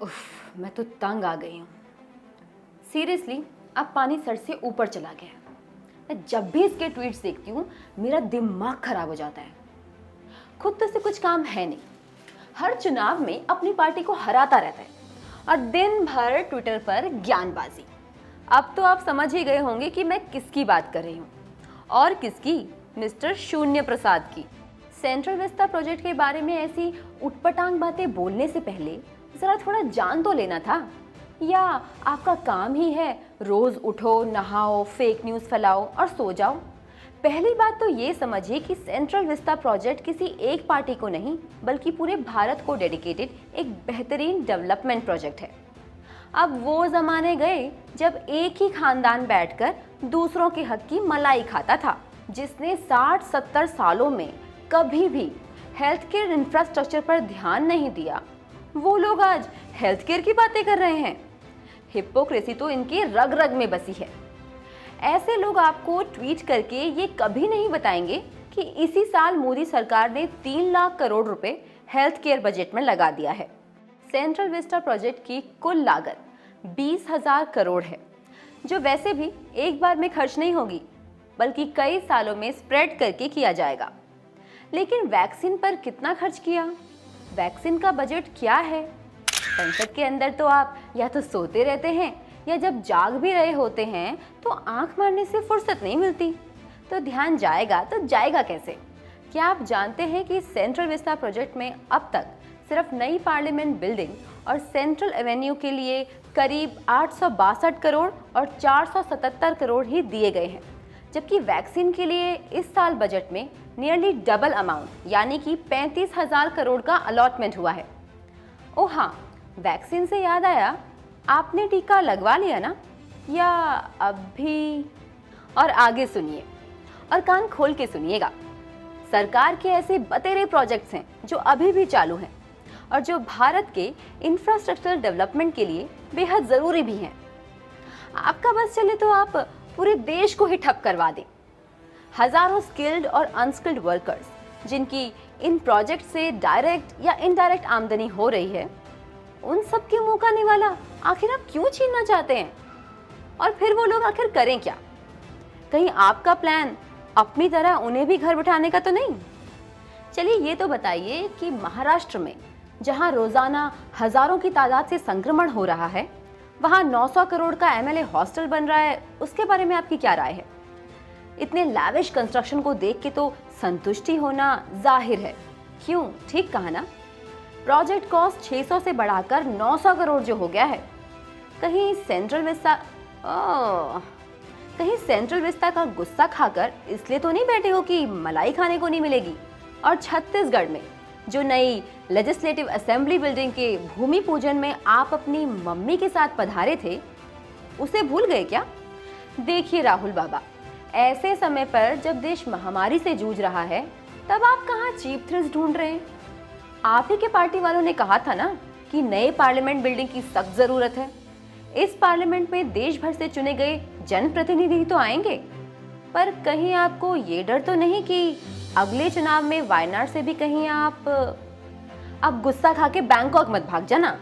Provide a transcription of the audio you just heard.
उफ, मैं तो तंग आ गई हूँ। सीरियसली अब पानी सर से ऊपर चला गया। मैं जब भी इसके ट्वीट्स देखती हूँ मेरा दिमाग खराब हो जाता है। खुद तो से कुछ काम है नहीं, हर चुनाव में अपनी पार्टी को हराता रहता है और दिन भर ट्विटर पर ज्ञानबाजी। अब तो आप समझ ही गए होंगे कि मैं किसकी बात कर रही हूँ, और किसकी, मिस्टर शून्य प्रसाद की। सेंट्रल विस्ता प्रोजेक्ट के बारे में ऐसी उटपटांग बातें बोलने से पहले जरा थोड़ा जान तो लेना था। या आपका काम ही है रोज उठो, नहाओ, फेक न्यूज़ फैलाओ और सो जाओ। पहली बात तो ये समझिए कि सेंट्रल विस्ता प्रोजेक्ट किसी एक पार्टी को नहीं बल्कि पूरे भारत को डेडिकेटेड एक बेहतरीन डेवलपमेंट प्रोजेक्ट है। अब वो ज़माने गए जब एक ही खानदान बैठकर दूसरों के हक की मलाई खाता था, जिसने 60-70 सालों में कभी भी हेल्थ केयर इंफ्रास्ट्रक्चर पर ध्यान नहीं दिया। वो लोग आज हेल्थ केयर की बातें कर रहे हैं। हिपोक्रेसी तो इनके रग रग में बसी है। ऐसे लोग आपको ट्वीट करके ये कभी नहीं बताएंगे कि इसी साल मोदी सरकार ने 3 लाख करोड़ रुपए हेल्थ केयर बजट में लगा दिया है। सेंट्रल विस्टा प्रोजेक्ट की कुल लागत 20,000 करोड़ है, जो वैसे भी एक बार में खर्च नहीं होगी बल्कि कई सालों में स्प्रेड करके किया जाएगा। लेकिन वैक्सीन पर कितना खर्च किया, वैक्सीन का बजट क्या है? संसद के अंदर तो आप या तो सोते रहते हैं या जब जाग भी रहे होते हैं तो आंख मारने से फुर्सत नहीं मिलती। तो ध्यान जाएगा तो जाएगा कैसे? क्या आप जानते हैं कि सेंट्रल विस्टा प्रोजेक्ट में अब तक सिर्फ नई पार्लियामेंट बिल्डिंग और सेंट्रल एवेन्यू के लिए करीब 862 करोड़ और 477 करोड़ ही दिए गए हैं, जबकि वैक्सीन के लिए इस साल बजट में नियरली डबल अमाउंट यानी कि 35,000 करोड़ का अलॉटमेंट हुआ है। ओ हाँ, वैक्सीन से याद आया, आपने टीका लगवा लिया ना, या अब भी? और आगे सुनिए और कान खोल के सुनिएगा। सरकार के ऐसे बतेरे प्रोजेक्ट्स हैं जो अभी भी चालू हैं और जो भारत के इंफ्रास्ट्रक्चर डेवलपमेंट के लिए बेहद ज़रूरी भी हैं। आपका बस चले तो आप पूरे देश को ही ठप करवा दें। हजारों स्किल्ड और अनस्किल्ड वर्कर्स जिनकी इन प्रोजेक्ट से डायरेक्ट या इनडायरेक्ट आमदनी हो रही है, उन सब के मुंह का निवाला आखिर आप क्यों छीनना चाहते हैं? और फिर वो लोग आखिर करें क्या? कहीं आपका प्लान अपनी तरह उन्हें भी घर बिठाने का तो नहीं? चलिए ये तो बताइए कि महाराष्ट्र में जहां रोजाना हजारों की तादाद से संक्रमण हो रहा है, वहां 900 करोड़ का एमएलए हॉस्टल बन रहा है, उसके बारे में आपकी क्या राय है? इतने लैविश कंस्ट्रक्शन को देख के तो संतुष्टि होना जाहिर है। क्यों, ठीक कहा ना? प्रोजेक्ट कॉस्ट 600 से बढ़ाकर 900 करोड़ जो हो गया है। कहीं सेंट्रल विस्ता का गुस्सा खाकर इसलिए तो नहीं बैठे हो कि मलाई खाने को नहीं मिलेगी? और छत्तीसगढ़ में जो नई लेजिस्लेटिव असेंबली बिल्डिंग के भूमि पूजन में आप अपनी मम्मी के साथ पधारे थे, उसे भूल गए क्या? देखिए राहुल बाबा, ऐसे समय पर जब देश महामारी से जूझ रहा है, तब आप कहाँ चीप थ्रिल्स ढूंढ रहे हैं? आप ही के पार्टी वालों ने कहा था ना कि नए पार्लियामेंट बिल्डिंग की सख्त जरूरत है। इस पार्लियामेंट में देश भर से चुने गए जनप्रतिनिधि तो आएंगे, पर कहीं आपको ये डर तो नहीं कि अगले चुनाव में वायनाड से भी कहीं आप गुस्सा खा के बैंकॉक मत भाग जाना?